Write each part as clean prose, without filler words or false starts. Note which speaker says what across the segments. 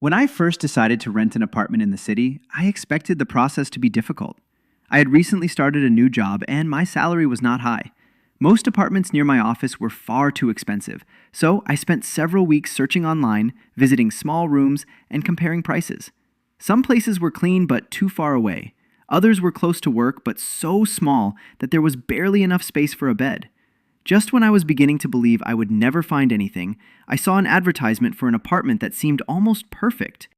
Speaker 1: When I first decided to rent an apartment in the city, I expected the process to be difficult. I had recently started a new job and my salary was not high. Most apartments near my office were far too expensive, so I spent several weeks searching online, visiting small rooms, and comparing prices. Some places were clean but too far away. Others were close to work but so small that there was barely enough space for a bed. Just when I was beginning to believe I would never find anything, I saw an advertisement for an apartment that seemed almost perfect.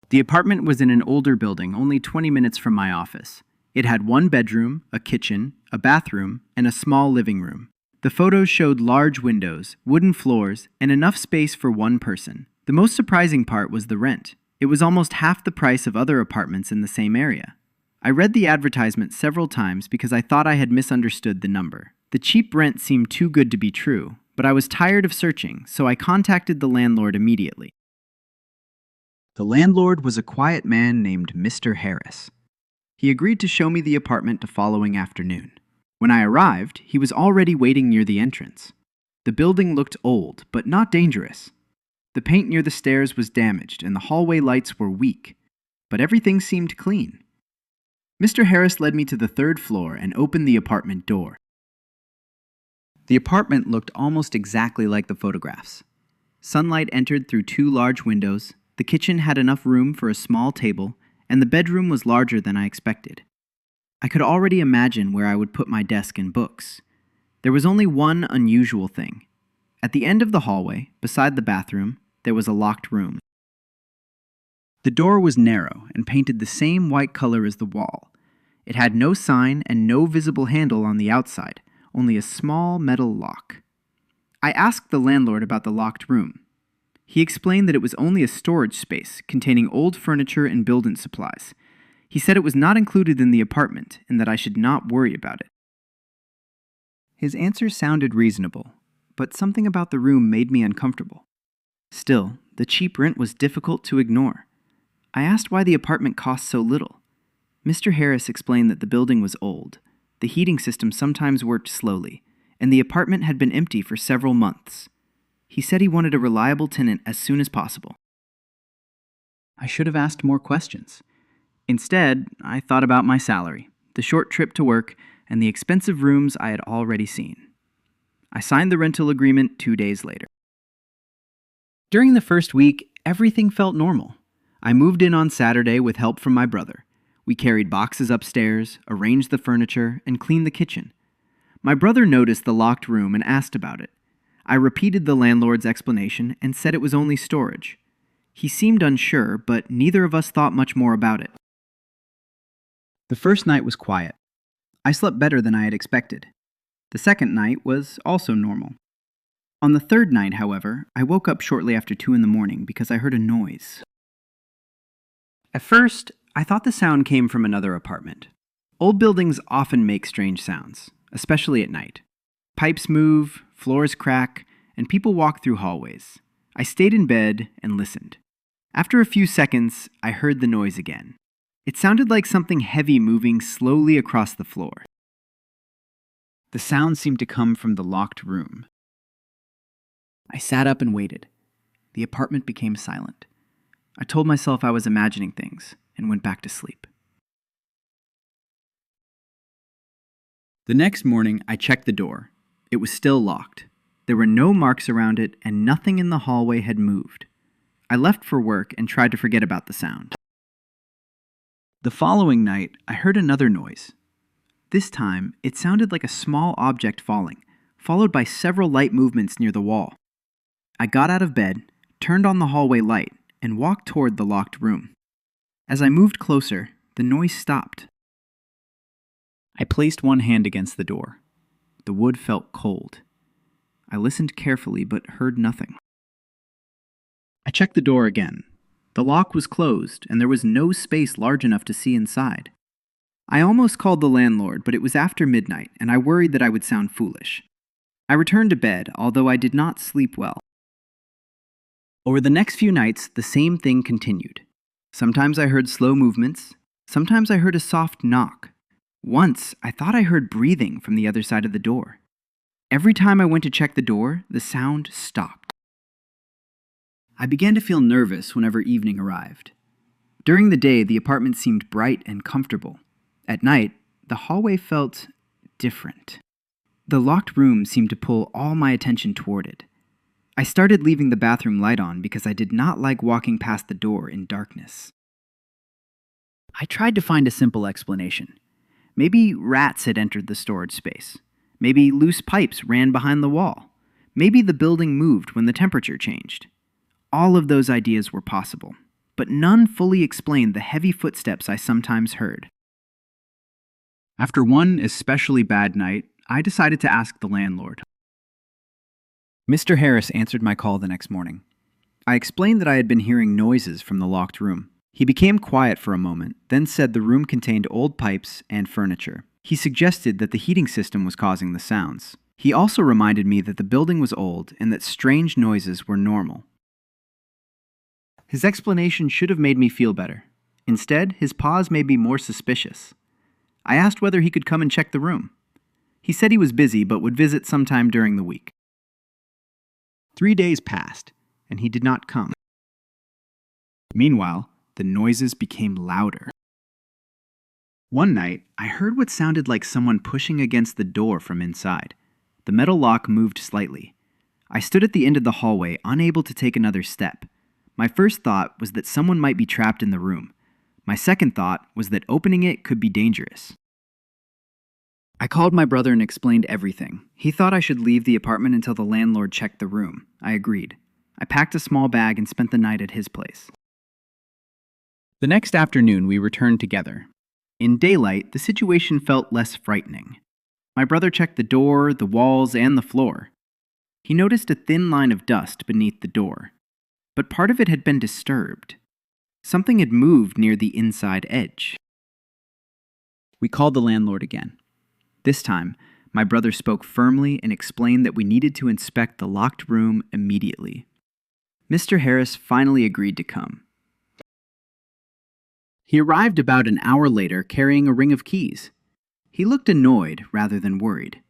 Speaker 1: The apartment was in an older building, only 20 minutes from my office. It had one bedroom, a kitchen, a bathroom, and a small living room. The photos showed large windows, wooden floors, and enough space for one person. The most surprising part was the rent. It was almost half the price of other apartments in the same area. I read the advertisement several times because I thought I had misunderstood the number. The cheap rent seemed too good to be true, but I was tired of searching, so I contacted the landlord immediately. The landlord was a quiet man named Mr. Harris. He agreed to show me the apartment the following afternoon. When I arrived, he was already waiting near the entrance. The building looked old, but not dangerous. The paint near the stairs was damaged and the hallway lights were weak, but everything seemed clean. Mr. Harris led me to the third floor and opened the apartment door. The apartment looked almost exactly like the photographs. Sunlight entered through two large windows, the kitchen had enough room for a small table, and the bedroom was larger than I expected. I could already imagine where I would put my desk and books. There was only one unusual thing. At the end of the hallway, beside the bathroom, there was a locked room. The door was narrow and painted the same white color as the wall. It had no sign and no visible handle on the outside, only a small metal lock. I asked the landlord about the locked room. He explained that it was only a storage space containing old furniture and building supplies. He said it was not included in the apartment and that I should not worry about it. His answer sounded reasonable, but something about the room made me uncomfortable. Still, the cheap rent was difficult to ignore. I asked why the apartment cost so little. Mr. Harris explained that the building was old. The heating system sometimes worked slowly, and the apartment had been empty for several months. He said he wanted a reliable tenant as soon as possible. I should have asked more questions. Instead, I thought about my salary, the short trip to work, and the expensive rooms I had already seen. I signed the rental agreement 2 days later. During the first week, everything felt normal. I moved in on Saturday with help from my brother. We carried boxes upstairs, arranged the furniture, and cleaned the kitchen. My brother noticed the locked room and asked about it. I repeated the landlord's explanation and said it was only storage. He seemed unsure, but neither of us thought much more about it. The first night was quiet. I slept better than I had expected. The second night was also normal. On the third night, however, I woke up shortly after 2 a.m. because I heard a noise. At first, I thought the sound came from another apartment. Old buildings often make strange sounds, especially at night. Pipes move, floors crack, and people walk through hallways. I stayed in bed and listened. After a few seconds, I heard the noise again. It sounded like something heavy moving slowly across the floor. The sound seemed to come from the locked room. I sat up and waited. The apartment became silent. I told myself I was imagining things and went back to sleep. The next morning, I checked the door. It was still locked. There were no marks around it, and nothing in the hallway had moved. I left for work and tried to forget about the sound. The following night, I heard another noise. This time, it sounded like a small object falling, followed by several light movements near the wall. I got out of bed, turned on the hallway light, and walked toward the locked room. As I moved closer, the noise stopped. I placed one hand against the door. The wood felt cold. I listened carefully but heard nothing. I checked the door again. The lock was closed and there was no space large enough to see inside. I almost called the landlord, but it was after midnight and I worried that I would sound foolish. I returned to bed, although I did not sleep well. Over the next few nights, the same thing continued. Sometimes I heard slow movements. Sometimes I heard a soft knock. Once, I thought I heard breathing from the other side of the door. Every time I went to check the door, the sound stopped. I began to feel nervous whenever evening arrived. During the day, the apartment seemed bright and comfortable. At night, the hallway felt different. The locked room seemed to pull all my attention toward it. I started leaving the bathroom light on because I did not like walking past the door in darkness. I tried to find a simple explanation. Maybe rats had entered the storage space. Maybe loose pipes ran behind the wall. Maybe the building moved when the temperature changed. All of those ideas were possible, but none fully explained the heavy footsteps I sometimes heard. After one especially bad night, I decided to ask the landlord. Mr. Harris answered my call the next morning. I explained that I had been hearing noises from the locked room. He became quiet for a moment, then said the room contained old pipes and furniture. He suggested that the heating system was causing the sounds. He also reminded me that the building was old and that strange noises were normal. His explanation should have made me feel better. Instead, his pause made me more suspicious. I asked whether he could come and check the room. He said he was busy but would visit sometime during the week. 3 days passed, and he did not come. Meanwhile, the noises became louder. One night, I heard what sounded like someone pushing against the door from inside. The metal lock moved slightly. I stood at the end of the hallway, unable to take another step. My first thought was that someone might be trapped in the room. My second thought was that opening it could be dangerous. I called my brother and explained everything. He thought I should leave the apartment until the landlord checked the room. I agreed. I packed a small bag and spent the night at his place. The next afternoon, we returned together. In daylight, the situation felt less frightening. My brother checked the door, the walls, and the floor. He noticed a thin line of dust beneath the door, but part of it had been disturbed. Something had moved near the inside edge. We called the landlord again. This time, my brother spoke firmly and explained that we needed to inspect the locked room immediately. Mr. Harris finally agreed to come. He arrived about an hour later carrying a ring of keys. He looked annoyed rather than worried.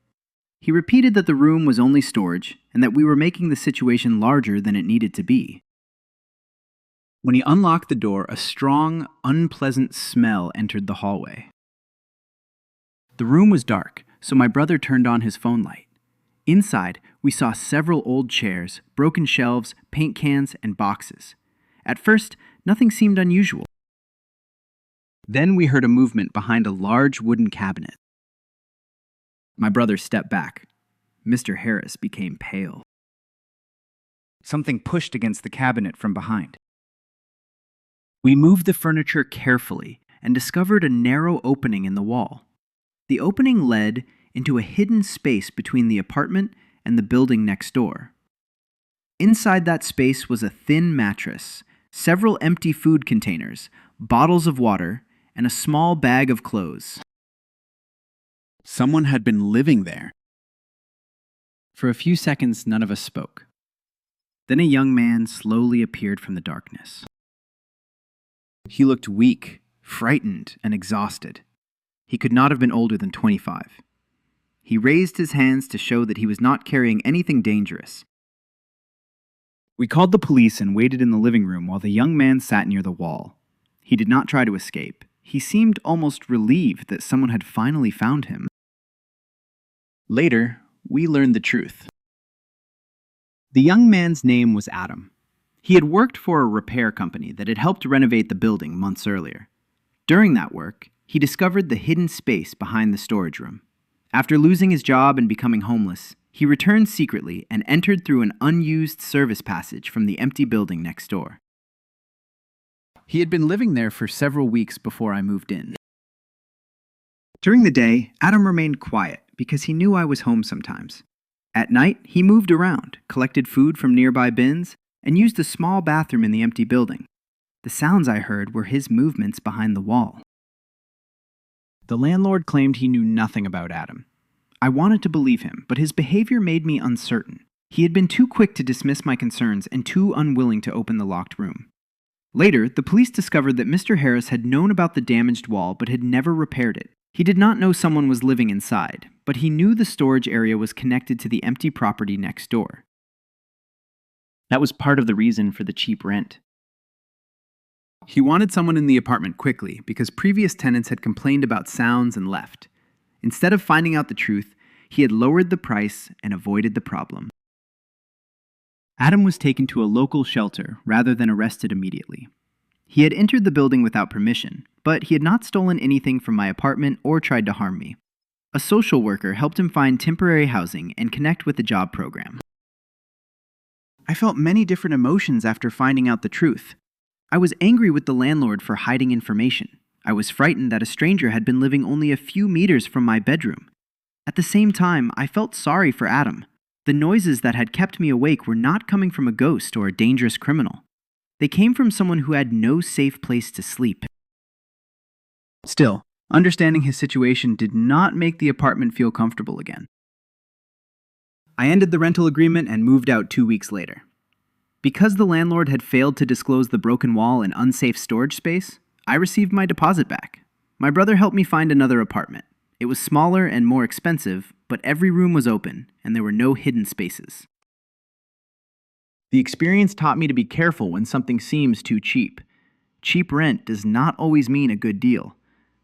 Speaker 1: He repeated that the room was only storage and that we were making the situation larger than it needed to be. When he unlocked the door, a strong, unpleasant smell entered the hallway. The room was dark, so my brother turned on his phone light. Inside, we saw several old chairs, broken shelves, paint cans, and boxes. At first, nothing seemed unusual. Then we heard a movement behind a large wooden cabinet. My brother stepped back. Mr. Harris became pale. Something pushed against the cabinet from behind. We moved the furniture carefully and discovered a narrow opening in the wall. The opening led into a hidden space between the apartment and the building next door. Inside that space was a thin mattress, several empty food containers, bottles of water, and a small bag of clothes. Someone had been living there. For a few seconds, none of us spoke. Then a young man slowly appeared from the darkness. He looked weak, frightened, and exhausted. He could not have been older than 25. He raised his hands to show that he was not carrying anything dangerous. We called the police and waited in the living room while the young man sat near the wall. He did not try to escape. He seemed almost relieved that someone had finally found him. Later, we learned the truth. The young man's name was Adam. He had worked for a repair company that had helped renovate the building months earlier. During that work, he discovered the hidden space behind the storage room. After losing his job and becoming homeless, he returned secretly and entered through an unused service passage from the empty building next door. He had been living there for several weeks before I moved in. During the day, Adam remained quiet because he knew I was home sometimes. At night, he moved around, collected food from nearby bins, and used a small bathroom in the empty building. The sounds I heard were his movements behind the wall. The landlord claimed he knew nothing about Adam. I wanted to believe him, but his behavior made me uncertain. He had been too quick to dismiss my concerns and too unwilling to open the locked room. Later, the police discovered that Mr. Harris had known about the damaged wall but had never repaired it. He did not know someone was living inside, but he knew the storage area was connected to the empty property next door. That was part of the reason for the cheap rent.
Speaker 2: He wanted someone in the apartment quickly because previous tenants had complained about sounds and left. Instead of finding out the truth, he had lowered the price and avoided the problem. Adam was taken to a local shelter rather than arrested immediately. He had entered the building without permission, but he had not stolen anything from my apartment or tried to harm me. A social worker helped him find temporary housing and connect with the job program. I felt many different emotions after finding out the truth. I was angry with the landlord for hiding information. I was frightened that a stranger had been living only a few meters from my bedroom. At the same time, I felt sorry for Adam. The noises that had kept me awake were not coming from a ghost or a dangerous criminal. They came from someone who had no safe place to sleep. Still, understanding his situation did not make the apartment feel comfortable again. I ended the rental agreement and moved out 2 weeks later. Because the landlord had failed to disclose the broken wall and unsafe storage space, I received my deposit back. My brother helped me find another apartment. It was smaller and more expensive, but every room was open, and there were no hidden spaces. The experience taught me to be careful when something seems too cheap. Cheap rent does not always mean a good deal.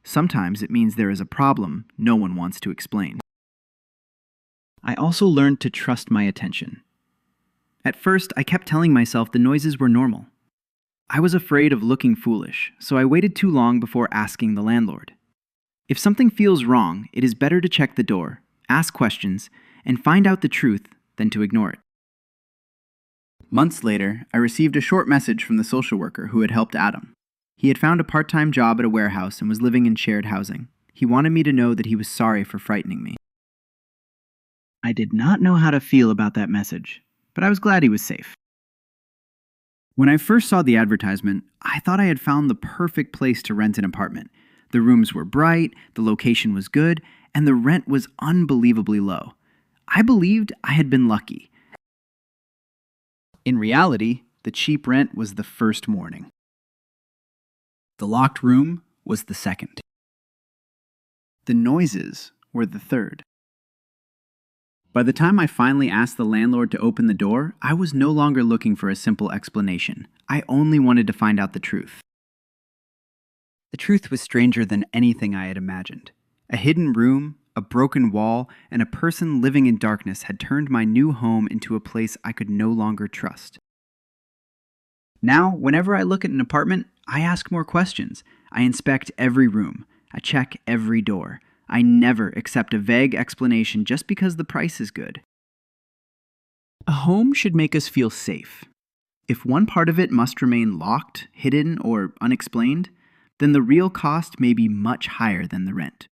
Speaker 2: Sometimes it means there is a problem no one wants to explain. I also learned to trust my attention. At first, I kept telling myself the noises were normal. I was afraid of looking foolish, so I waited too long before asking the landlord. If something feels wrong, it is better to check the door, ask questions, and find out the truth than to ignore it. Months later, I received a short message from the social worker who had helped Adam. He had found a part-time job at a warehouse and was living in shared housing. He wanted me to know that he was sorry for frightening me. I did not know how to feel about that message, but I was glad he was safe. When I first saw the advertisement, I thought I had found the perfect place to rent an apartment. The rooms were bright, the location was good, and the rent was unbelievably low. I believed I had been lucky. In reality, the cheap rent was the first morning. The locked room was the second. The noises were the third. By the time I finally asked the landlord to open the door, I was no longer looking for a simple explanation. I only wanted to find out the truth. The truth was stranger than anything I had imagined. A hidden room, a broken wall, and a person living in darkness had turned my new home into a place I could no longer trust. Now, whenever I look at an apartment, I ask more questions. I inspect every room. I check every door. I never accept a vague explanation just because the price is good. A home should make us feel safe. If one part of it must remain locked, hidden, or unexplained, then the real cost may be much higher than the rent.